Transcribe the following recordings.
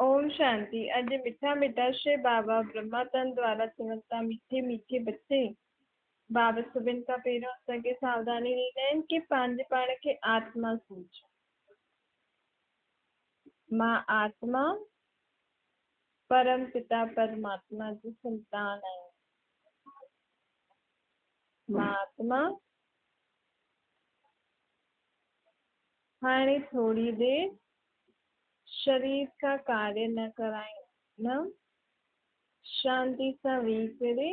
ओम शांति। अज मिठा मिठा श्री बाबा ब्रह्मातन द्वारा चवंता मीठे मीठे बच्चे बाबा सभिनि खां पहिरियों असांखे सावधानी ॾींदा आहिनि कि पंहिंजे पाण खे आत्मा सोचो। मां आत्मा परम पिता परमात्मा जी संतान आहियां। मां आत्मा हाणे थोड़ी देर शरीर का कार्य न कराए न शांति सां वेही करे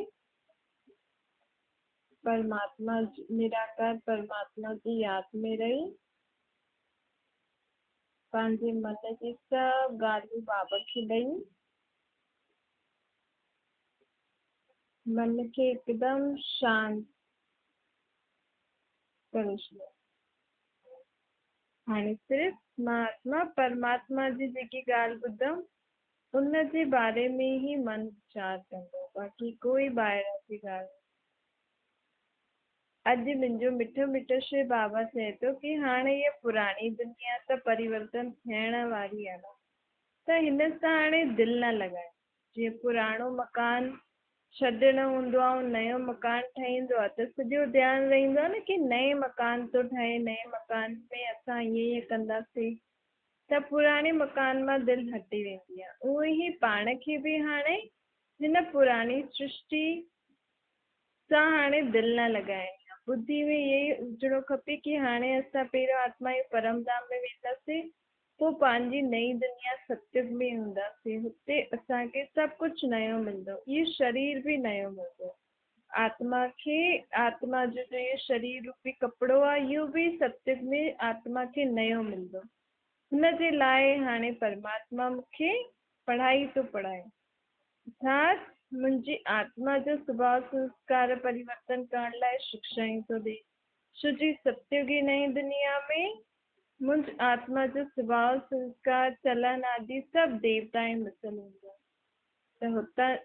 परमात्मा निराकार परमात्मा की याद में रही पंहिंजे मन जी सब ॻाल्हियूं बाबा खे ॾेई मन खे एकदम शांत करे छॾियो। हाणे सिर्फ़ मां आत्मा परमात्मा जी जेकी ॻाल्हि ॿुधमि उन जे बारे में ही मन वीचार कंदो, बाक़ी कोई ॿाहिरां जी ॻाल्हि। अॼु मुंहिंजो मिठो मिठो श्री बाबा चए थो कि हाणे इहा पुराणी दुनिया त परिवर्तन थियण वारी आहे न, त हिन सां हाणे दिलि न लॻाए। जीअं पुराणो मकान छॾणो हूंदो आहे ऐं नयो मकान ठहींदो आहे त सॼो ध्यानु रहंदो आहे न कि नए मकान थो ठहे, नए मकान में असां ईअं कंदासीं, त पुराणे मकान मां दिलि हटी वेंदी आहे। उहो ई पाण खे बि हाणे हिन पुराणी सृष्टि सां हाणे दिलि न लॻाइणी। बुद्धि में यही हुजणो खपे कि हाणे असां पहिरियों आत्मा जे परम धाम में वेंदासीं, पोइ पंहिंजी नई दुनिया सत्युग में हूंदासीं। हुते असांखे सभु कुझु नयो मिलंदो, इहो शरीर बि नयो मिलंदो। आत्मा खे आत्मा जो इहो शरीर रूपी कपिड़ो आहे, इहो बि सत्युग में आत्मा खे नयो मिलंदो। हुन जे लाइ हाणे परमात्मा मूंखे पढ़ाई थो पढ़ाए, अर्थात मुंहिंजी आत्मा जो स्वभाव संस्कार परिवर्तन करण लाइ शिक्षाऊं थो ॾे। छो जी सत्युग जी नई दुनिया में मुंहिंजी आत्मा जो स्वभाव संस्कार चलन आदि सभु देवता ऐं मिसल हूंदा, त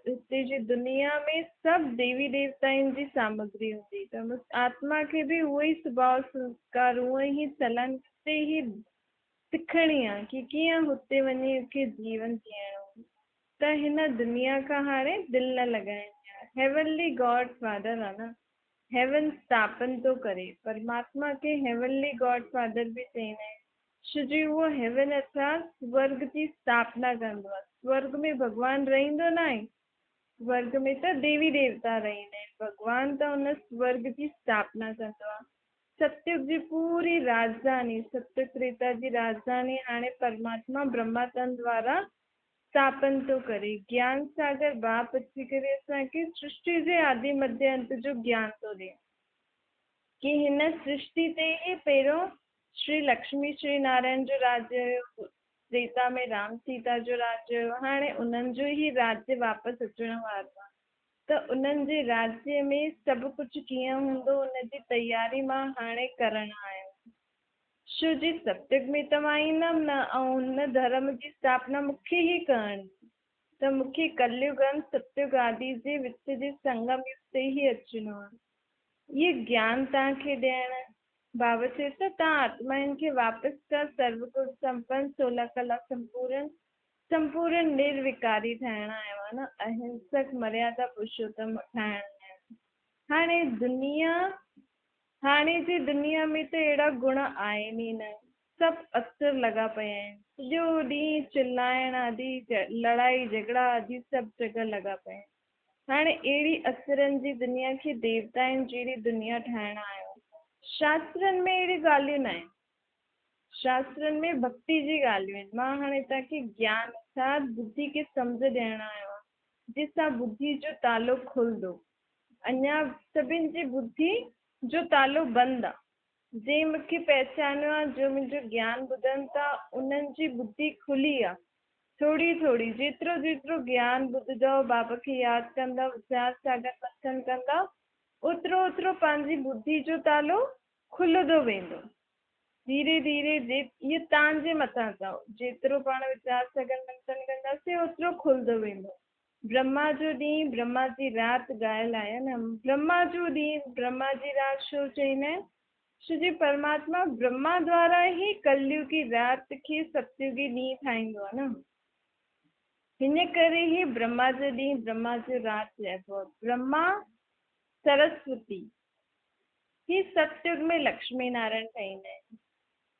हुते जी दुनिया में सभु देवी देवताउनि जी सामग्री हूंदी, त आत्मा खे बि उहो ई स्वभाव संस्कार उहो ई चलन हुते ई सिखणी आहे कि कीअं हुते वञी मूंखे जीवन जीअणो। त हिन दुनिया खां हाणे दिलि न लॻाइणी आहे। हेवनली गॉड फादर आहे न, हेवन स्थापन थो करे। परमात्मा खे हेवनली गॉड फादर बि चईंदा आहिनि, छो जी उहो हेवन अर्थात स्वर्ग जी स्थापना कंदो आहे। स्वर्ग में भॻवानु रहंदो न आहे, स्वर्ग में त देवी देवता रहंदा आहिनि, भॻवानु त हुन स्वर्ग जी स्थापना कंदो आहे। सत्युग जी पूरी राजधानी, सत्य त्रेता जी राजधानी हाणे परमात्मा ब्रह्मातन द्वारा स्थापन थो करे। ज्ञान सागर बाप अची करे असांखे सृष्टि जे आदि मध्य अंत जो ज्ञान थो ॾिए कि हिन सृष्टि ते ई पहिरियों श्री लक्ष्मी श्री नारायण जो राज्य हुयो, त्रेता में राम सीता जो राज्य हुयो, हाणे उन्हनि जो ई राज्य वापसि अचण वारो आहे। त उन्हनि जे राज्य में सभु कुझु कीअं हूंदो उनजी तयारी मां हाणे करण आहियां। छो जी सत्युग में त मां ईंदमि न ऐं हुन धर्म जी स्थापना मूंखे ई करणी, त मूंखे कलयुग ऐं सत्युग आदि जे विच जे संगम युग ते ई अचिणो आहे। इहे ज्ञान तव्हांखे ॾियण बाबा चए त तव्हां आत्माउनि खे वापसि खां सर्वगुण संपन्न 16 कला संपूर्ण निर्विकारी ठाहिणा आहियो आहे न, अहिंसक मर्यादा पुरुषोत्तम ठाहिणा आहियो। हाणे जी दुनिया में त अहिड़ा गुण आहिनि ई न, सभु असर लॻा पिया आहिनि। सॼो ॾींहुं चिल्लाइण आदि लड़ाई झगड़ा आदि सभु जॻह लॻा पिया आहिनि। हाणे अहिड़ी असरनि जी दुनिया खे देवताउनि जहिड़ी दुनिया ठाहिणा आहियो। शास्त्रनि में अहिड़ी ॻाल्हियूं न आहिनि, शास्त्रनि में भक्ति जी ॻाल्हियूं आहिनि। मां हाणे तव्हांखे ज्ञान अर्थात बुद्धि खे सम्झ ॾियणु आयो आहे, जंहिंसां बुद्धि जो तालो खुलंदो। अञा सभिनि जी बुद्धि जो तालो बंदि आहे। जे मूंखे पहचानियो आहे, जो मुंहिंजो ज्ञान ॿुधनि था, उन्हनि जी बुद्धि खुली आहे थोरी थोरी। जेतिरो जेतिरो ज्ञान ॿुधंदव, बाबा खे यादि कंदव, वीचार सागर मंथन कंदव, ओतिरो ओतिरो पंहिंजी बुद्धि जो तालो खुलंदो वेंदो धीरे धीरे। इहो तव्हांजे मथां अथव, जेतिरो पाण वीचार सागर मंथन कंदासीं ओतिरो खुलंदो वेंदो। ब्रह्मा जो ॾींहुं ब्रह्मा जी राति ॻाल्हि आहे न, ब्रह्मा जो ॾींहुं ब्रह्मा जी राति छो चईंदा आहिनि? छो जी परमात्मा ब्रह्मा द्वारा ई कलयुगी राति खे सतयुगी ॾींहुं ठाहींदो आहे न। हिन करे ही ब्रह्मा जो ॾींहुं ब्रह्मा जो राति चइबो आहे। ब्रह्मा सरस्वती ही सतयुग में लक्ष्मी नारायण ठाहींदा आहिनि,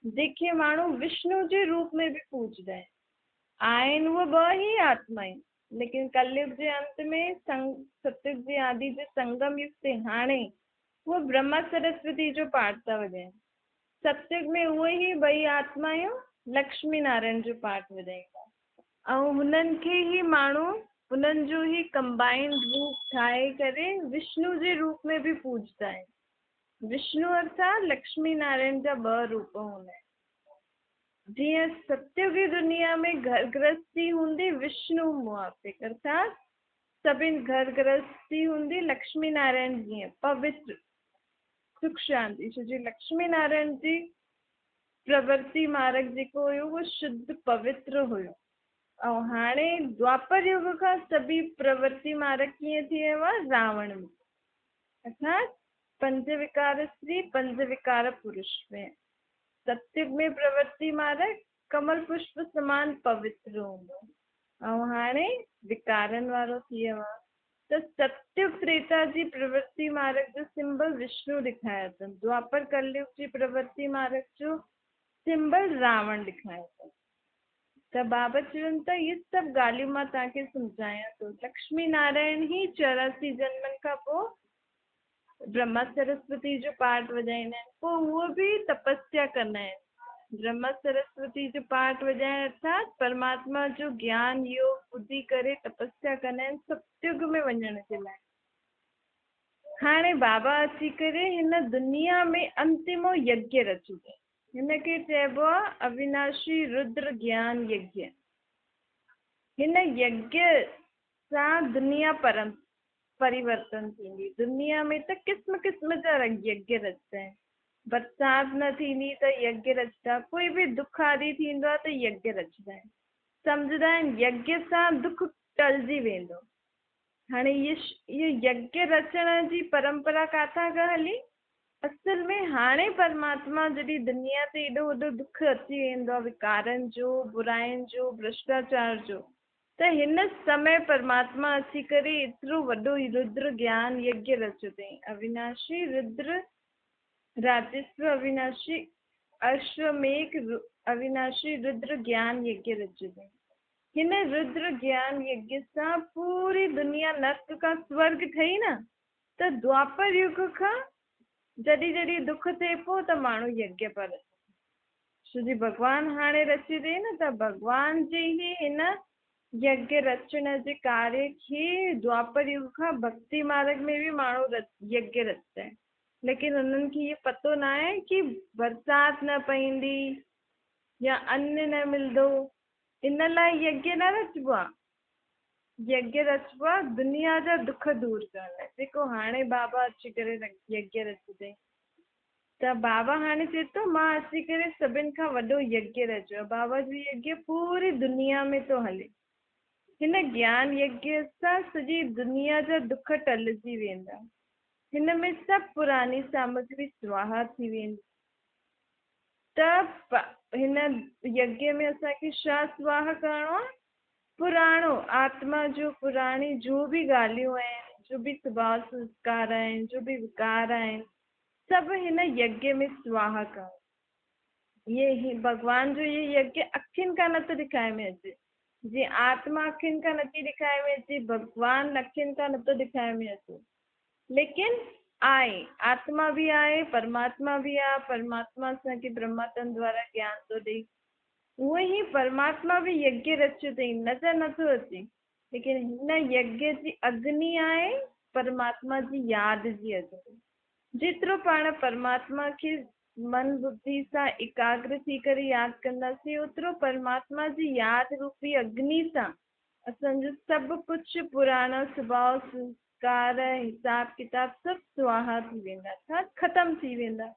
जेके माण्हू विष्णु जे रूप में बि पूजदा आहिनि। आहिनि उहे ॿ ई आत्मा आहिनि, लेकिन कलयुग जे अंत में सतयुग जे आदि जे संगम युग ते हाणे उहे ब्रह्मा सरस्वती जो पाठ था वॼाइनि। सतयुग में उहे ई ॿई आत्मायूं लक्ष्मी नारायण जो पाठ वॼाईंदा ऐं हुननि खे ई माण्हू हुननि जो ई कंबाइंड रूप ठाहे करे विष्णु जे रूप में बि पूजदा आहिनि। विष्णु अर्थात लक्ष्मी नारायण जा ॿ रूप हूंदा आहिनि। जीअं सतयुगी दुनिया में घर गृहस्थी हूंदी विष्णु मुआफ़िक अर्थात सभिनि घर गृहस्थी हूंदी लक्ष्मी नारायण जीअं पवित्र सुख शांति। छो जी लक्ष्मी नारायण जी प्रवृत्ति मार्ग जेको हुयो उहो शुद्ध पवित्र हुयो। ऐं हाणे द्वापर युग खां सभी प्रवृत्ति मार्ग कीअं थी वियो आहे रावण में, अर्थात पंज विकार स्त्री पंज विकार पुरुष में। सतयुग में प्रवृत्ति मार्ग कमल पुष्प समान पवित्र हूंदो ऐं हाणे विकारनि वारो थी वियो आहे। त सतयुग त्रेता जी प्रवृत्ति मार्ग जो सिंबल विष्णु ॾेखारियो अथनि, द्वापर कलयुग जी प्रवृत्ति मार्ग जो सिंबल रावण ॾेखारियो अथनि। त बाबा चवनि था इहे सभु ॻाल्हियूं मां तव्हांखे सम्झायां थो। लक्ष्मी नारायण ही 84 जन्मनि खां पोइ ब्रह्मा सरस्वती जो पाठ वॼाईंदा आहिनि, पोइ उहे बि तपस्या कंदा आहिनि। ब्रह्मा सरस्वती जो पाठ वॼाइण अर्थात परमात्मा जो ज्ञान योग ॿुधी करे तपस्या कंदा आहिनि सतयुग में वञण जे लाइ। हाणे बाबा अची करे हिन दुनिया में अंतिमो यज्ञ रचियो अथई, हिनखे चइबो आहे अविनाशी रुद्र ज्ञान यज्ञ। हिन यज्ञ सां दुनिया परिवर्तन थींदी। दुनिया में त क़िस्म क़िस्म जा यज्ञ रचंदा आहिनि। बरसाति न थींदी त यज्ञ रचंदा, कोई बि दुख आदि थींदो आहे त यज्ञ रचंदा आहिनि। सम्झंदा आहिनि यज्ञ सां दुख टलिजी वेंदो। हाणे इहो यज्ञ रचण जी परंपरा काथां खां हली? असल में हाणे परमात्मा जॾहिं दुनिया ते एॾो वॾो दुख अची वेंदो आहे विकारनि जो बुराइनि जो भ्रष्टाचार जो, त हिन समय परमात्मा अची करे एतिरो वॾो रुद्र ज्ञान यज्ञ रचियो अथई। अविनाशी रुद्र राजस्व अविनाशी अश्वमेघ अविनाशी रुद्र ज्ञान यज्ञ रचियो अथई। हिन रुद्र ज्ञान यज्ञ सां पूरी दुनिया नर्क खां स्वर्ग ठही न। त द्वापर युग खां जॾहिं जॾहिं दुख थिए पियो त माण्हू यज्ञ पर छो जी भॻवानु हाणे रची अथई न, त भॻवान जे ई हिन यज्ञ रचण जे कार्य खे द्वापर युग खां भक्ति मार्ग में बि माण्हू यज्ञ रचंदा आहिनि। लेकिन उन्हनि खे इहो पतो न आहे कि बरसाति न पवंदी या अन्न न मिलंदो, इन लाइ यज्ञ न रचिबो आहे। यज्ञ रचिबो आहे दुनिया जा दुख दूर करण लाइ, जेको हाणे बाबा अची करे यज्ञ रचियो अथई। त बाबा हाणे चए थो मां अची करे सभिनि खां वॾो यज्ञ रचियो आहे। बाबा जो यज्ञ पूरी दुनिया में थो हले। हिन ज्ञान यज्ञ सां सॼी दुनिया जा दुख टलिजी वेंदा। हिन में सभु पुरानी सामग्री स्वाहा थी वेंदी। त हिन यज्ञ में असांखे छा स्वाहा करिणो आहे? पुराणो आत्मा जो पुराणी जो बि ॻाल्हियूं आहिनि, जो बि स्वभाव संस्कार आहिनि, जो बि विकार आहिनि, सभु हिन यज्ञ में स्वाहा करणु। ये भॻवान जो ये यज्ञ अखियुनि खां न थो ॾेखारे में अचे। जीअं आत्मा अखियुनि खां नथी ॾेखारे में अचे, भॻवानु अखियुनि खां नथो ॾेखारे में अचे। लेकिन आहे, आत्मा बि आहे, परमात्मा बि आहे। परमात्मा असांखे ब्रह्मा तन द्वारा ज्ञान थो ॾे। उहे ई परमात्मा बि यज्ञ रचियो अथई, नज़र नथो अचे। लेकिन हिन यज्ञ जी अग्नि आहे परमात्मा जी यादि जी अग्नि। जेतिरो पाण परमात्मा खे मन बुद्धि सां एकाग्र थी करे यादि कंदासीं, ओतिरो परमात्मा जी यादि रूपी अग्नि सां असांजो सभु कुझु पुराणा स्वभाव संस्कार हिसाब किताब सभु स्वाहा थी वेंदा, अर्थात ख़तमु थी वेंदा।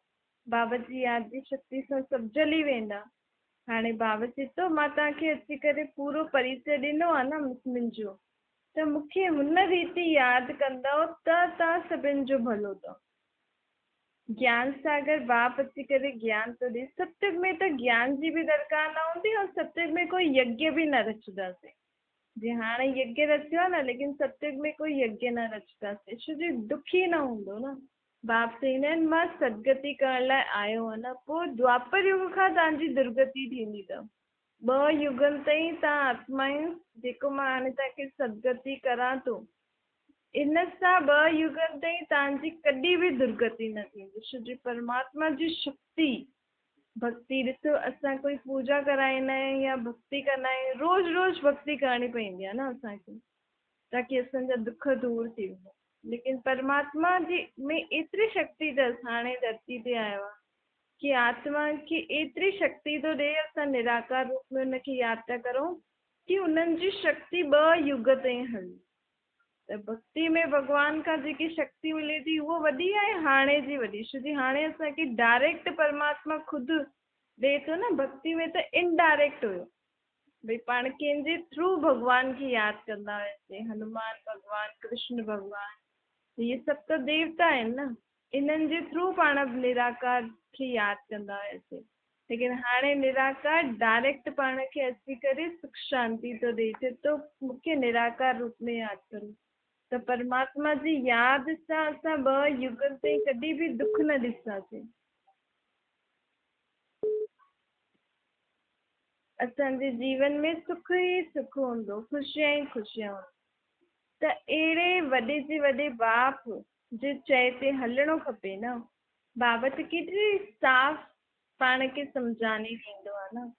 बाबा जी यादि जी शक्ति सां सभु जली वेंदा। हाणे बाबा चए थो मां तव्हांखे अची करे पूरो परिचय ॾिनो आहे न मुंहिंजो, त मूंखे हुन रीति यादि कंदव त तव्हां सभिनि जो भलो अथव। ज्ञान सागर बाप अची करे ज्ञान थो ॾे। सतयुग में त ज्ञान जी बि दरकार न हूंदी और सतयुग में कोई यज्ञ बि न रचंदासीं। जी हाणे यज्ञ रचियो आहे न, लेकिन सतयुग में कोई यज्ञ न रचंदासीं छो जो दुखी न हूंदो न। बाप चईंदा आहिनि मां सदगति करण लाइ आयो आहियां न, पोइ द्वापर युग खां तव्हांजी दुर्गति थींदी अथव। 2 युगनि ताईं तव्हां आत्मा आहियो, जेको मां हाणे तव्हांखे सदगति करां थो, इन सां 2 युगनि ताईं तव्हांजी कॾहिं बि दुर्गति न थींदी छो जो परमात्मा जी शक्ति भक्ति। ॾिसो असां कोई पूजा कराईंदा आहियूं या भक्ति कंदा आहियूं, रोज़ रोज़ भक्ति करणी पवंदी आहे न असांखे, ताकि असांजा दुख दूर थी वञनि। लेकिन परमात्मा जी में एतिरी शक्ति अथसि, हाणे धरती ते आयो आहे कि आत्मा खे एतिरी शक्ति थो ॾे, असां निराकार रूप में हुनखे यादि था करूं कि उन्हनि जी शक्ति 2 युग ताईं हली। त भक्ति में भॻवान खां जेकी शक्ति मिले थी उहो वॾी आहे हाणे जी वॾी, छो जी हाणे असांखे डायरेक्ट परमात्मा ख़ुदि ॾे थो न। भक्ति में त इनडायरेक्ट हुयो, भई पाण कंहिंजे थ्रू भॻवान खे यादि कंदा हुआसीं, हनुमान भॻवान, कृष्ण भॻवान, इहे सभु त देवता आहिनि न, इन्हनि जे थ्रू पाण निराकार खे यादि कंदा हुआसीं। लेकिन हाणे निराकार डायरेक्ट पाण खे अची करे सुख शांति थो ॾे, चए थो मूंखे निराकार रूप में यादि करो। त परमात्मा जी यादि सां असां 2 युग ताईं कॾहिं बि दुख न ॾिसंदासीं। असांजे जीवन में सुख ई सुख हूंदो, ख़ुशियां ई ख़ुशियां हूंदियूं। त अहिड़े वॾे से वॾे बाप जे चए ते हलणो खपे न। बाबा त केतिरी साफ़ पाण खे सम्झानी ॾींदो आहे न।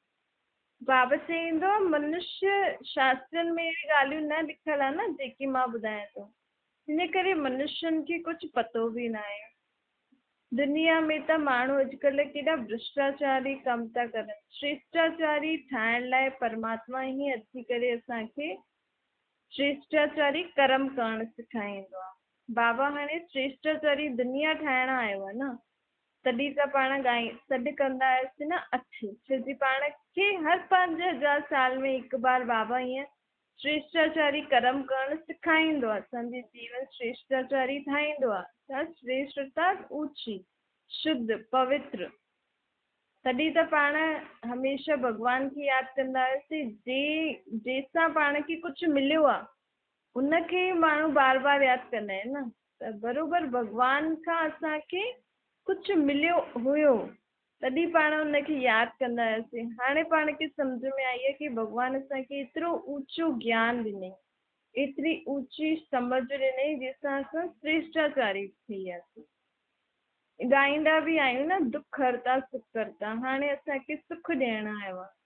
बाबा चईंदो मनुष्य शास्त्रनि में अहिड़ी ॻाल्हियूं न लिखियल आहे न जेकी मां ॿुधायां थो, हिन करे मनुष्यनि खे कुझु पतो बि न आहे। दुनिया में त माण्हू अॼुकल्ह केॾा भ्रष्टाचारी कम था करनि। श्रेष्ठाचारी ठाहिण लाइ परमात्मा ई अची करे असांखे श्रेष्ठाचारी कर्म करणु सेखारींदो आहे। बाबा हाणे श्रेष्ठाचारी दुनिया ठाहिण आयो आहे न, तॾहिं त पाण सॾु कंदा आहियूं न अछ, छो जी पाण खे हर 5000 साल में हिकु बार बाबा ईअं श्रेष्ठाचारी कर्म करणु सेखारींदो आहे, असांजे जीवन श्रेष्ठाचारी ठाहींदो आहे। श्रेष्ठता ऊची, शुद्ध, पवित्र। तॾहिं त पाण हमेशह भॻवान खे यादि कंदा आहियोसीं। जंहिंसां पाण खे कुझु मिलियो आहे उनखे माण्हू बार बार यादि कंदा आहिनि न। त बराबरि भॻवान खां असांखे कुझु मिलियो हुयो तॾहिं पाण हुनखे यादि कंदा हुआसीं। हाणे पाण खे सम्झ में आई आहे कि भॻवानु असांखे एतिरो ऊचो ज्ञान ॾिनई, एतिरी ऊची सम्झ ॾिनई जंहिंसां असां श्रेष्ठाचारी थी वियासीं। ॻाईंदा बि आहियूं न, दुख हरता सुख करता, हाणे असांखे सुख ॾियण आयो आहे।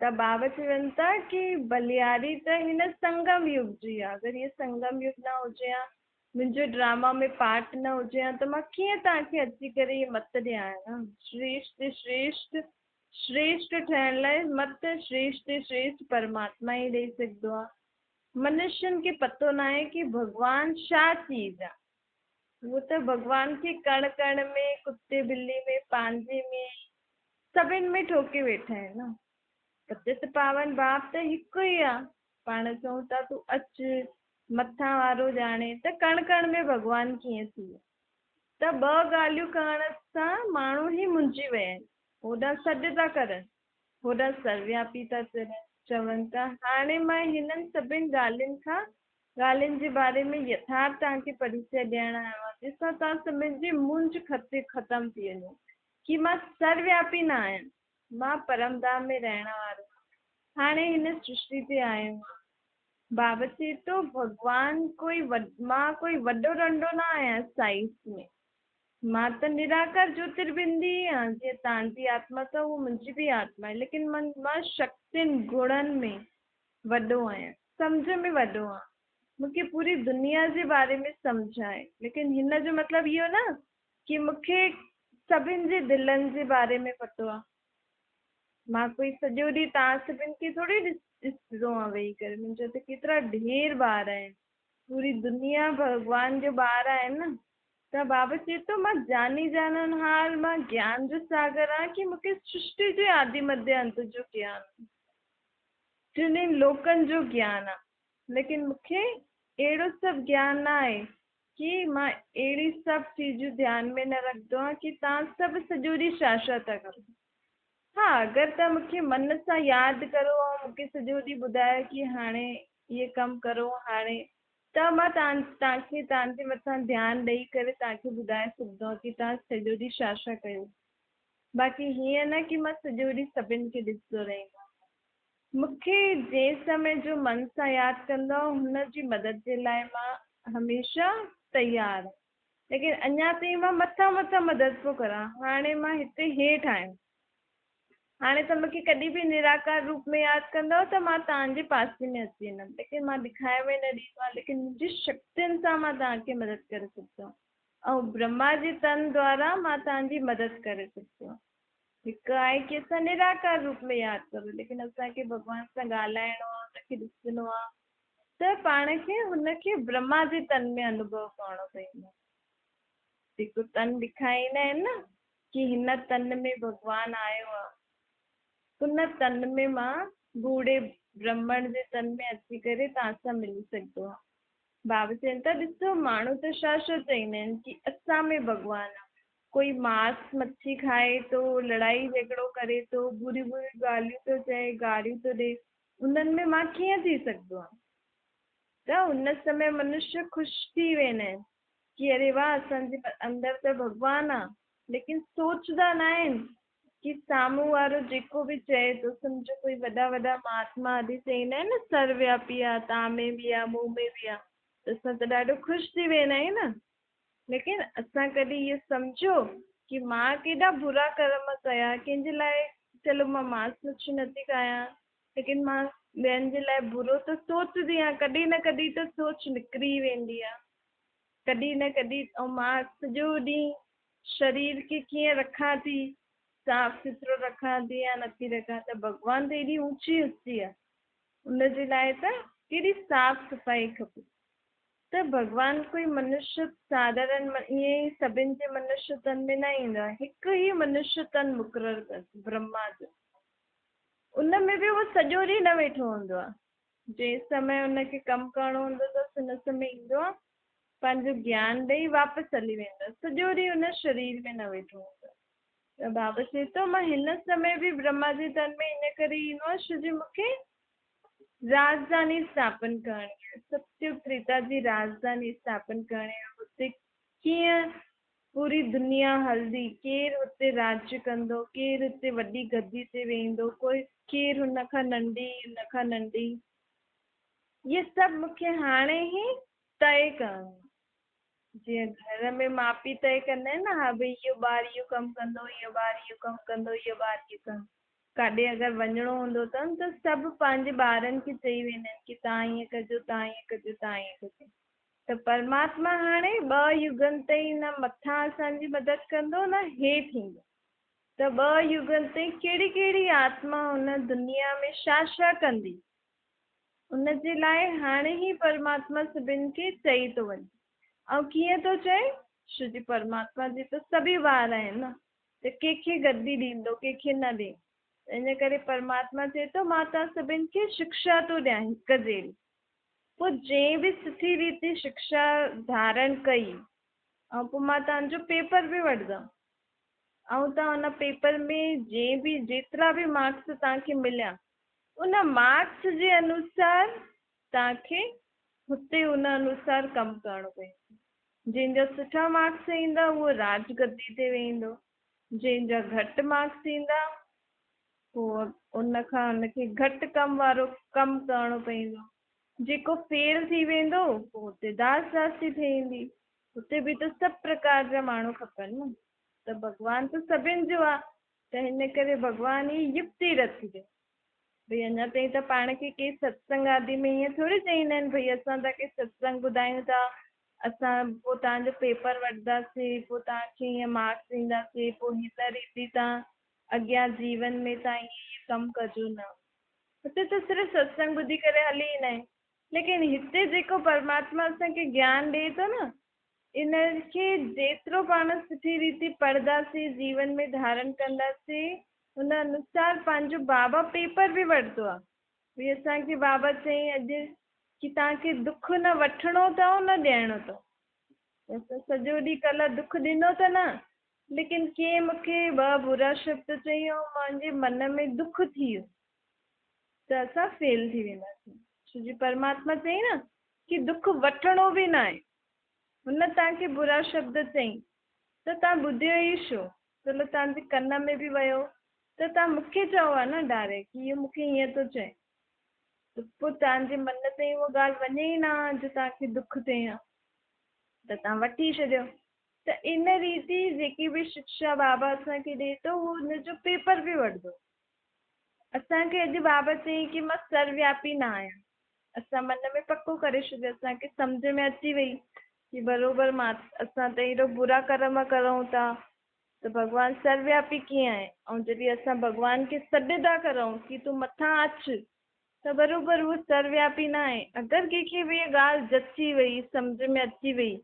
त बाबा चवनि था कि बलियारी त हिन संगम युग जी आहे। अगरि इहे संगम युग न हुजे हा, मुंहिंजो ड्रामा में पार्ट न हुजे हा, त मां कीअं तव्हांखे अची करे इहे मत ॾियां न। श्रेष्ठ श्रेष्ठ श्रेष्ठ ठहिण लाइ मत श्रेष्ठ श्रेष्ठ परमात्मा ई ॾेई सघंदो आहे। मनुष्यनि खे पतो न आहे कि भॻवानु छा चीज़ आहे। उहो त भॻवान खे कण कण में, कुते ॿिली में, पंहिंजे में, सभिनि में ठोके वेठा आहिनि न। पतित पावन बाप त हिकु ई आहे। पाण चऊं था तूं अचु, मथां वारो ॼाणे, त कण कण में भॻवानु कीअं थी वियो। त 2 ॻाल्हियूं करण सां माण्हू ई मुंझी विया आहिनि। होॾां सॾु था करनि, होॾां सर्वव्यापी था चवनि था। हाणे मां हिननि सभिनि ॻाल्हियुनि जे बारे में यथार्थ तव्हांखे परिचय ॾियण आयो आहे, जंहिंसां तव्हां सभिनि जी मुंझ ख़तमु थी वञे कि मां सर्वव्यापी न आहियां, मां परमधाम में रहण वारो हाणे हिन सृष्टि ते आयो आहे। बाबा चए थो भॻवान मां कोई वॾो नंढो न आहियां साइज़ में, मां त निराकार ज्योतिर्बिंदी आहियां। जीअं तव्हांजी आत्मा त उहो मुंहिंजी बि आत्मा आहे, लेकिन मां शक्तियुनि गुणनि में वॾो आहियां, सम्झ में वॾो आहियां। मूंखे पूरी दुनिया जे बारे में सम्झ आहे, लेकिन हिन जो मतिलबु इहो न कि मूंखे सभिनि जे दिलनि जे बारे में पतो आहे। मां कोई सॼो ॾींहुं तव्हां सभिनि खे थोरी ॾिसंदो आहे वेही करे। मुंहिंजा त केतिरा ढेर ॿार आहिनि, पूरी दुनिया भॻवान जो ॿार आहिनि न। त बाबा चए थो मां जानी जाननहार, मां ज्ञान जो सागर आहियां कि मूंखे सृष्टि जे आदि मध्य अंत जो ज्ञान, टिनी लोकनि जो ज्ञान आहे। लेकिन मूंखे अहिड़ो सभु ज्ञान न आहे कि मां अहिड़ी सभु चीजूं ध्यान में न रखंदो आहियां कि तव्हां सभु सॼो ॾींहुं छा छा था करो। हा, अगरि तव्हां मूंखे मन सां यादि करो ऐं मूंखे सॼो ॾींहुं ॿुधायो कि हाणे इहे कमु करो हाणे, त मां तव्हांखे तव्हांजे मथां ध्यानु ॾेई करे तव्हांखे ॿुधाए सघंदव कि तव्हां सॼो ॾींहुं छा छा कयो। बाक़ी हीअं न कि मां सॼो ॾींहुं सभिनि खे ॾिसंदो रहिंदो। मूंखे जंहिं समय जो मन सां यादि कंदो हुन जी मदद जे लाइ मां हमेशह तयारु। लेकिन अञा ताईं मां मथां मथां मदद पियो करां। हाणे मां हिते हेठि आहियां। हाणे त मूंखे कॾहिं बि निराकार रूप में यादि कंदव त मां तव्हांजे पासे में अची वेंदमि। लेकिन मां ॾेखारे में न ॾींदो आहे, लेकिन मुंहिंजी शक्तियुनि सां मां तव्हांखे मदद करे सघंदो आहियां। ऐं ब्रह्मा जे तन द्वारा मां तव्हांजी मदद करे सघंदो आहियां। हिकु आहे कि असां निराकार रूप में यादि करूं, लेकिन असांखे भॻवान सां ॻाल्हाइणो आहे, हुनखे ॾिसणो आहे, त पाण खे हुनखे ब्रह्मा जे तन में अनुभव करणो पवंदो। जेको तन ॾेखारींदा आहिनि न कि हिन तन में भॻवानु आयो आहे, उन तन में मां बूढ़े ब्राह्मण जे तन में अची करे तव्हां सां मिली सघंदो आहे। बाबा चवनि था ॾिसो माण्हू त छा छा चवंदा आहिनि कि असां में भॻवानु आहे। कोई मांस मच्छी खाए थो, लड़ाई झगड़ो करे थो, बुरी बुरी ॻाल्हियूं थो चए, गारियूं थो ॾे, उन्हनि में मां कीअं थी सघंदो आहे। त उन समय मनुष्य ख़ुशि थी वेंदा आहिनि कि अरे वाह असांजे अंदरि त भॻवानु आहे। लेकिन सोचंदा न आहिनि कि साम्हूं वारो जेको बि चए थो, सम्झो कोई वॾा वॾा महात्मा आदि चवंदा आहिनि न सर्वव्यापी आहे, तव्हां में बि आहे, मूं में बि आहे, त असां त ॾाढो ख़ुशि थी वेंदा आहियूं न। लेकिन असां कॾहिं इहो सम्झो कि मां केॾा बुरा कर्म कया कंहिंजे लाइ। चलो मां मांस मच्छी नथी खायां, लेकिन मां ॿियनि जे लाइ बुरो त सोचदी आहियां। कॾहिं न कॾहिं त सोच निकिरी वेंदी आहे, कॾहिं न कॾहिं। ऐं मां सॼो ॾींहुं शरीर खे कीअं रखां थी, साफ़ सुथिरो रखां थी या नथी रखां, त भॻवान त एॾी ऊची हस्ती आहे, उनजे लाइ त केॾी साफ़ सफ़ाई खपे। त भॻवानु कोई मनुष्य साधारण ईअं ई सभिनि जे मनुष्य तन में न ईंदो आहे। हिकु ई मनुष्य तन मुक़ररु अथसि ब्रह्मा जो। उन में बि उहो सॼो ॾींहुं न वेठो हूंदो आहे। जंहिं समय उनखे कमु करणो हूंदो अथसि हुन समय ईंदो आहे, पंहिंजो ज्ञान ॾेई वापसि हली वेंदो आहे। सॼो ॾींहुं हुन शरीर में न वेठो हूंदो आहे। त बाबा चए थो मां हिन समय बि ब्रह्मा जे तन में इन करे ईंदो आहे छो जो मूंखे राजधानी स्थापन करणी आहे, सत्युग त्रेता जी राजधानी स्थापन करणी आहे। हुते कीअं पूरी दुनिया हलंदी, केरु हुते राज्य कंदो, केरु हुते वॾी गद्दी ते वेंदो, कोई केरु हुन खां नंढी हुन खां नंढी, इहे सभु मूंखे हाणे ई तय करणो आहे। जीअं घर में माउ पीउ तय कंदा आहिनि न, हा भई इहो ॿार इहो कमु कंदो, इहो ॿार इहो कमु कंदो, इहो ॿार इहो कमु। काॾे अगरि वञिणो हूंदो अथनि त सभु पंहिंजे ॿारनि खे चई वेंदा आहिनि कि तव्हां ईअं कजो, तव्हां ईअं कजो, तव्हां ईअं कजो। त परमात्मा हाणे 2 युगनि ताईं न मथां असांजी मदद कंदो न हेठि ईंदो। त 2 युगनि ताईं कहिड़ी कहिड़ी आत्मा हुन दुनिया में छा छा कंदी, उनजे लाइ हाणे ई परमात्मा सभिनि खे चई थो वञे। ऐं कीअं थो चए, छो जो परमात्मा जे त सभी ॿार आहिनि न, त कंहिंखे गद्दी ॾींदो, कंहिंखे न ॾे। इन करे परमात्मा चए थो मां तव्हां सभिनि खे शिक्षा थो ॾियां हिकु जहिड़ी। पोइ जंहिं बि सुठी रीति शिक्षा धारण कई ऐं पोइ मां तव्हांजो पेपर बि वठंदमि, ऐं तव्हां हुन पेपर में जेतिरा बि मार्क्स तव्हांखे मिलिया, उन मार्क्स जे अनुसार तव्हांखे हुते हुन अनुसार कमु करणो पवंदो। जंहिंजा सुठा मार्क्स ईंदा उहो राजगद्दी ते वेंदो, जंहिंजा घटि मार्क्स ईंदा पोइ हुनखे घटि कम वारो कमु करणो पवंदो। जेको फेल थी वेंदो पोइ हुते दास दासी थी वेंदी। हुते बि त सभु प्रकार जा माण्हू खपनि न। त भॻवानु त सभिनि जो आहे, त हिन करे भॻवानु ई युक्ति रखी अथई। भई अञा ताईं त पाण खे कंहिं सत्संग आदि में ईअं थोरी चईंदा आहिनि भई असां तव्हांखे सत्संग ॿुधायूं था, असां पोइ तव्हांजो पेपर वठंदासीं, पोइ तव्हांखे ईअं मार्क्स ॾींदासीं, पोइ हिन रीति तव्हां अॻियां जीवन में तव्हां ईअं कमु कजो न। हुते त सिर्फ़ु सत्संग ॿुधी करे हली ईंदा आहिनि। लेकिन हिते जेको परमात्मा असांखे ज्ञान ॾिए थो न, इनखे जेतिरो पाण सुठी रीति पढ़ंदासीं, जीवन में धारण कंदासीं, हुन अनुसार पंहिंजो बाबा पेपर बि वठंदो आहे। भई असांखे बाबा चई अॼु कि तव्हांखे दुख न वठिणो अथव न ॾियणो अथव। असां सॼो ॾींहुं कल्ह दुख ॾिनो त न, लेकिन कंहिं मूंखे ॿ बुरा शब्द चई ऐं मुंहिंजे मन में दुख थी वियो त असां फेल थी वेंदासीं। छो जी परमात्मा चई न कि दुख वठिणो बि न आहे। हुन तव्हांखे बुरा शब्द चई त तव्हां ॿुधियो ई छो? चलो तव्हांजे कन में बि वियो त तव्हां मूंखे चओ आहे न डायरेक्ट कि इहो मूंखे हीअं थो चए, त पोइ तव्हांजे मन ताईं उहा ॻाल्हि वञे ई न जो तव्हांखे दुख थिए हा, त तव्हां वठी छॾियो। त इन रीति जेकी बि शिक्षा बाबा असांखे ॾिए थो उहो हुनजो पेपर बि वठंदो। असांखे अॼु बाबा चई कि मां सर्वव्यापी न आहियां, असां मन में पको करे छॾियो, असांखे सम्झ में अची वई कि बराबरि मां असां त एॾो बुरा कर्म करूं था त भॻवानु सर्वव्यापी कीअं आहे। ऐं जॾहिं असां भॻवान खे सॾु था करूं कि तूं मथां अचु त बराबरि उहो सर्वव्यापी न आहे। अगरि कंहिंखे बि इहा ॻाल्हि जची वई, सम्झ में अची वई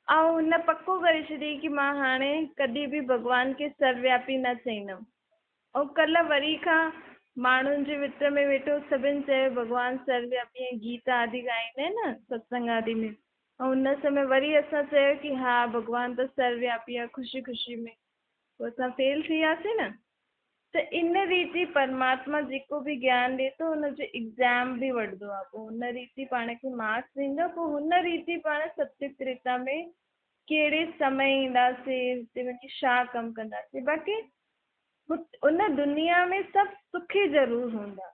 ऐं हुन पको करे छॾी कि मां हाणे कॾहिं बि भॻवान खे सर्वव्यापी न चईंदमि, ऐं कल्ह वरी खां माण्हुनि जे विच में वेठो सभिनि चयो भॻवानु सर्वव्यापी ऐं गीत आदि ॻाईंदा आहिनि न सत्संग आदि में, ऐं हुन समय वरी असां चयो कि हा भॻवानु त सर्वव्यापी आहे, ख़ुशी ख़ुशी में, पोइ असां फेल थी वियासीं न। त इन रीति परमात्मा जेको बि ज्ञान ॾिए थो हुनजो एग्ज़ाम बि वठंदो आहे, पोइ हुन रीति पाण खे मार्क्स ॾींदो, पोइ हुन रीति पाण सत्य त्रेता में कहिड़े समय ईंदासीं, हिते वञी छा कमु कंदासीं। बाक़ी उन दुनिया में सभु सुखी ज़रूरु हूंदा,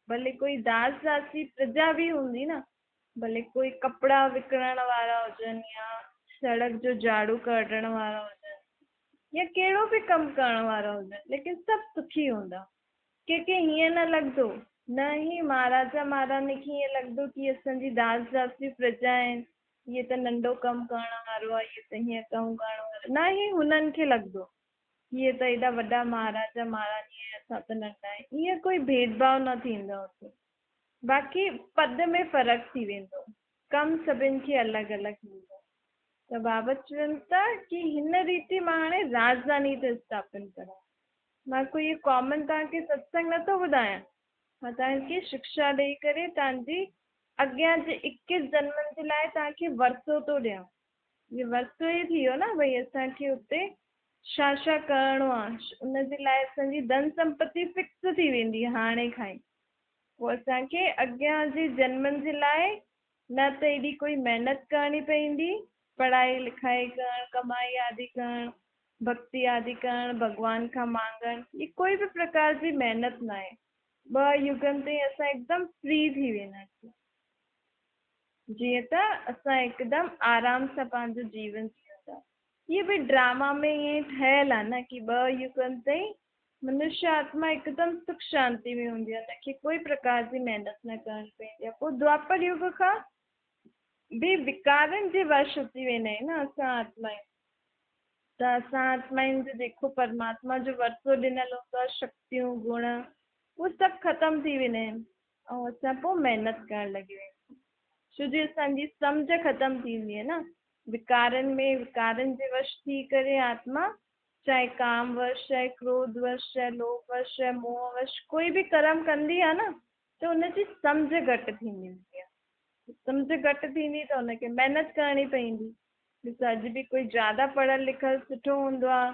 भले कोई दास दासी प्रजा बि हूंदी न, भले कोई कपिड़ा विकिणण वारा हुजनि या सड़क जो झाड़ू कढण वारा हुजनि या कहिड़ो बि कमु करण वारा हुजनि, लेकिन सभु सुखी हूंदा। कंहिंखे हीअं न लॻंदो, न ई महाराजा महारानी खे हीअं लॻंदो कि असांजी दास दासी प्रजा आहिनि, इहे त नंढो कमु करण वारो आहे, इहे त हीअं कमु करण वारो, न ई हुननि खे लॻंदो इहे त एॾा वॾा महाराजा महारानी आहिनि, असां त नंढा आहियूं। ईअं कोई भेदभाव न थींदो हुते। बाक़ी पद में फ़र्क़ु थी वेंदो, कमु सभिनि खे अलॻि अलॻि हूंदो। त बाबा चवनि था कि हिन रीति मां हाणे राजधानी ते स्थापन करां। मां कोई इहो कॉमन तव्हांखे सत्संग नथो ॿुधायां, मां तव्हांखे शिक्षा ॾेई करे तव्हांजी अॻियां जे 21 जन्मनि जे लाइ तव्हांखे वरितो थो ॾियां। इहो वरितो ई थी वियो न, भई असांखे हुते छा छा करिणो आहे, उनजे लाइ असांजी धन संपत्ति फिक्स थी वेंदी हाणे खां ई। पोइ असांखे अॻियां जे जन्मनि जे लाइ न त एॾी कोई महिनत करणी पवंदी, पढ़ाई लिखाई करणु, कमाई आदि करणु, भक्ति आदि करणु, भॻवान खां मांगणु, ये कोई बि प्रकार जी महिनत न आहे। 2 युगनि ते असां हिकदमि फ्री थी वेंदासीं, जीअं त असां हिकदमि आराम सां पंहिंजो जीवन जीऊं था। इहे बि ड्रामा में ईअं ठहियलु आहे न कि 2 युगनि ताईं मनुष्य आत्मा हिकदमि सुख शांति में हूंदी आहे, हुनखे कोई प्रकार जी महिनत न करणी पवंदी आहे। पोइ द्वापर युग खां बि विकारनि जे वश अची वेंदा आहियूं न असां आत्मायूं, त असां आत्माउनि जो जेको परमात्मा जो वरितो ॾिनल हूंदो आहे, शक्तियूं गुण उहे सभु ख़तमु थी वेंदा आहिनि ऐं असां पोइ महिनत करणु लॻी वेंदा आहियूं। छो जो असांजी सम्झ ख़तमु थींदी आहे न, विकारनि जे वश थी करे आत्मा चाहे काम वश, चाहे क्रोध वश, चाहे लोभ वश, चाहे मोह वश कोई बि कर्म कंदी आहे न त हुनजी सम्झ घटि थींदी हूंदी आहे। सम्झ घटि थींदी त हुनखे महिनत करणी पवंदी। ॾिसो अॼु बि कोई ज्यादा पढ़ियलु लिखियलु सुठो हूंदो आहे,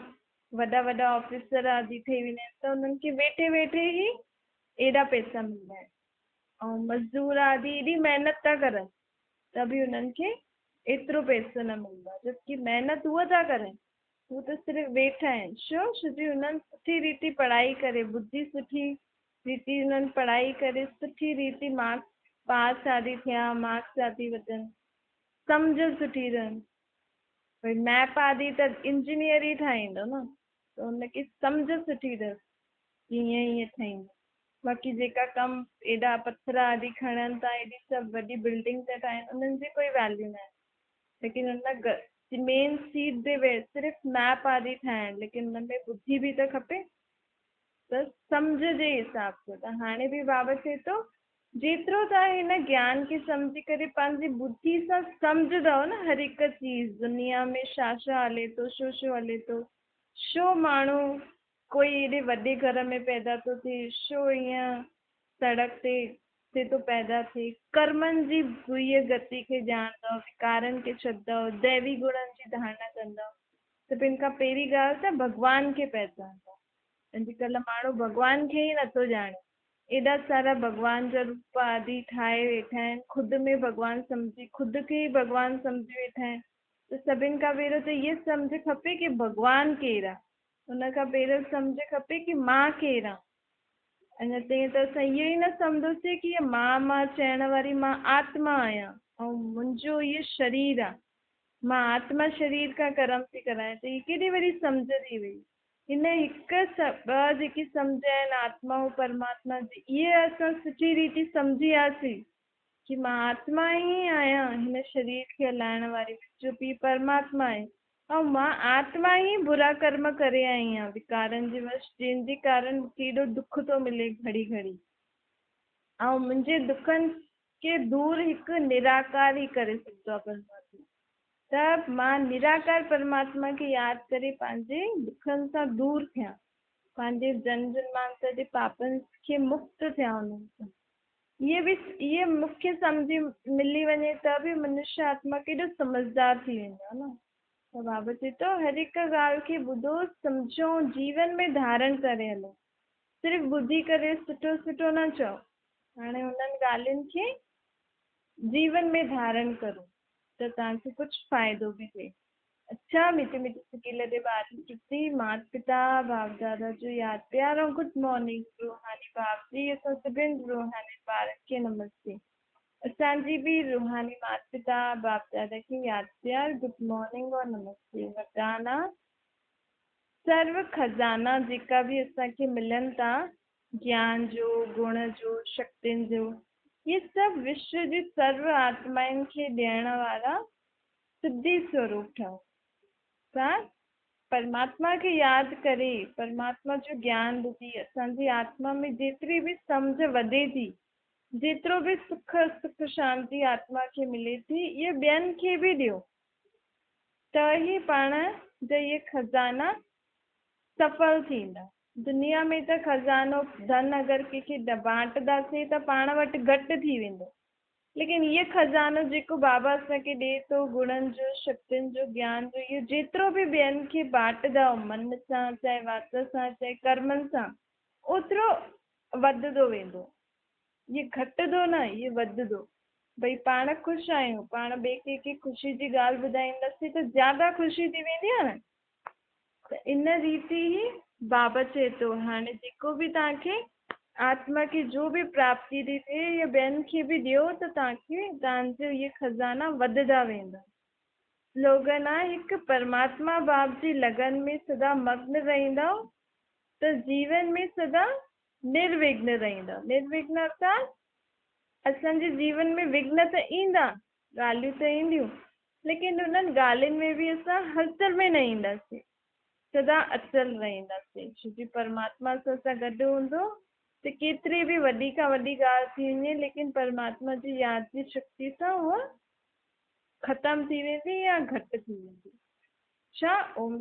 वॾा वॾा ऑफिसर आदि ठही वेंदा आहिनि, त हुननि खे वेठे वेठे ई एॾा पैसा मिलंदा आहिनि। ऐं मज़दूर आदि एॾी महिनत था करनि त बि हुननि खे एतिरो पैसो न मिलंदो आहे, जबकि महिनत उहा था करनि, हू त सिर्फ़ु वेठा आहिनि। छो जी हुननि सुठी रीति पढ़ाई करे, बुद्धि सुठी रीति हुननि पढ़ाई करे सुठी रीति मार्क्स पास आदि थिया, मार्क्स आदि वधनि, सम्झ सुठी रहनि। भई मैप आदि त इंजीनियर ई ठाहींदो न, त हुनखे सम्झ सुठी अथसि ईअं ईअं ठाहींदो। बाक़ी जेका कमु एॾा पथर आदि खणनि था, एॾी सभु वॾी बिल्डिंग था ठाहिनि, उन्हनि जी कोई वैल्यू न आहे। लेकिन हुन मेन सीट ते वेह सिर्फ़ु मैप आदि ठाहिनि, लेकिन हुन में बुद्धि बि त खपे, त सम्झ जे हिसाब सां। त हाणे बि बाबा चए थो जेतिरो तव्हां हिन ज्ञान खे सम्झी करे पंहिंजी बुद्धि सां सम्झंदव न हर हिकु चीज़ दुनिया में छा छा हले थो, छो हले थो, छो माण्हू कोई एॾे वॾे घर में पैदा थो थिए, छो ईअं सड़क ते थो पैदा थिए, कर्मनि जी गुह्य गति खे ॼाणंदव, विकारनि खे छॾंदव, दैवी गुणनि जी धारणा कंदव, सभिनि खां पहिरीं ॻाल्हि त भॻवान खे पहचानणो। अॼुकल्ह माण्हू भॻवान खे ई नथो ॼाणे। एॾा सारा भॻवान जा रूप आदि ठाहे वेठा आहिनि, ख़ुदि में भॻवान सम्झी, ख़ुदि खे ई भॻवान सम्झी वेठा आहिनि। त सभिनि खां पहिरियों त इहे सम्झ खपे कि भॻवान केरु आहे। हुन खां पहिरियों सम्झ खपे कि मां केरु आहे। अञा ताईं त असां इहो ई न सम्झोसीं कि इहा मां चइण वारी मां आत्मा आहियां ऐं मुंहिंजो इहो शरीर आहे। मां आत्मा शरीर खां कर्म थी करायां, त हीअ केॾी वॾी सम्झ थी वई। हिन हिकु ॿ जेकी सम्झ आहिनि आत्मा ऐं परमात्मा जी, इहे असां सुठी रीति सम्झी वियासीं कि मां आत्मा ई आहियां हिन शरीर खे हलाइण वारी, जो पीउ परमात्मा आहे। ऐं मां आत्मा ई बुरा कर्म करे आई आहियां विकारनि जे वश, जंहिंजे कारण मूंखे एॾो दुख थो मिले घड़ी घड़ी। ऐं मुंहिंजे दुखनि खे दूरि हिकु निराकार ई करे सघंदो आहे परमात्मा। त मां निराकार परमात्मा खे यादि करे पंहिंजे दुखनि सां दूरि थियां, पंहिंजे जन्म जन्मांतर जे पापनि खे मुक्त थियां हुननि सां। इहे मुख्य सम्झी मिली वञे त बि मनुष्य आत्मा केॾो समझदार थी वेंदो आहे न। त बाबा चए थो हर हिकु ॻाल्हि खे ॿुधो, सम्झो, जीवन में धारण करे हलो। सिर्फ़ु ॿुधी करे सुठो सुठो न चओ, हाणे हुननि ॻाल्हियुनि खे जीवन में धारण करो त तव्हांखे कुझु फ़ाइदो बि थिए। अच्छा, मीठी मीठी सिकी लॻे ॿार की प्रति माता पिता बाप दादा जो यादि प्यार ऐं गुड मॉर्निंग रूहानी बाप जी। असां सभिनि रूहानी ॿारनि खे नमस्ते। असांजी बि रूहानी माता पिता बाप दादा खे यादि प्यार गुड मॉर्निंग और नमस्ते। वरदाना सर्व खज़ाना जेका बि असांखे मिलनि था, ज्ञान जो, गुण जो, शक्तियुनि जो, ये सभु विश्व जी सर्व आत्माउनि खे ॾियण वारा सिद्धि स्वरूप ठहो। असां परमात्मा खे यादि करे, परमात्मा जो ज्ञान ॿुधी असांजी आत्मा में जेतिरी बि सम्झ वधे थी, जेतिरो बि सुख शांति आत्मा खे मिले थी, इहे ॿियनि खे बि ॾियो त ई पाण जा इहे खज़ाना सफल थींदा। दुनिया में त खज़ानो धन अगरि कंहिंखे बांटंदासीं त पाण वटि घटि थी वेंदो, लेकिन इहे खज़ानो जेको बाबा असांखे ॾिए थो, गुणनि जो, शक्तियुनि जो, ज्ञान जो, इहो जेतिरो बि ॿियनि खे बांटंदा मन सां, चाहे वात सां, चाहे कर्मनि सां, ओतिरो वधंदो वेंदो। इहे घटंदो न, इहे वधंदो। भई पाण ख़ुशि आहियूं, पाण ॿिए कंहिंखे ख़ुशी जी ॻाल्हि ॿुधाईंदासीं त ज़्यादा ख़ुशी थी वेंदी आहे न। त इन रीति ई बाबा चए थो हाणे जेको बि तव्हांखे आत्मा खे जो बि प्राप्ति थी थिए, या ॿियनि खे बि ॾियो त तव्हांखे तव्हांजो इहे खज़ाना वधंदा वेंदा। स्लोगन आहे, हिकु परमात्मा बाप जी लगन में सदा मग्न रहंदव त जीवन में सदा निर्विघ्न रहंदव। निर्विघ्न अर्थात असांजे जीवन में विघ्न त ईंदा, ॻाल्हियूं त ईंदियूं, लेकिन उन्हनि ॻाल्हियुनि में बि असां हलचल में न ईंदासीं, सदा अचल रहंदासीं। छोकी परमात्मा सां गॾु हूंदो त केतिरी बि वॾी खां वॾी ॻाल्हि थी वञे, लेकिन परमात्मा जी यादि जी शक्ति सां उहा ख़तमु थी वेंदी या घटि थी वेंदी। छा ओम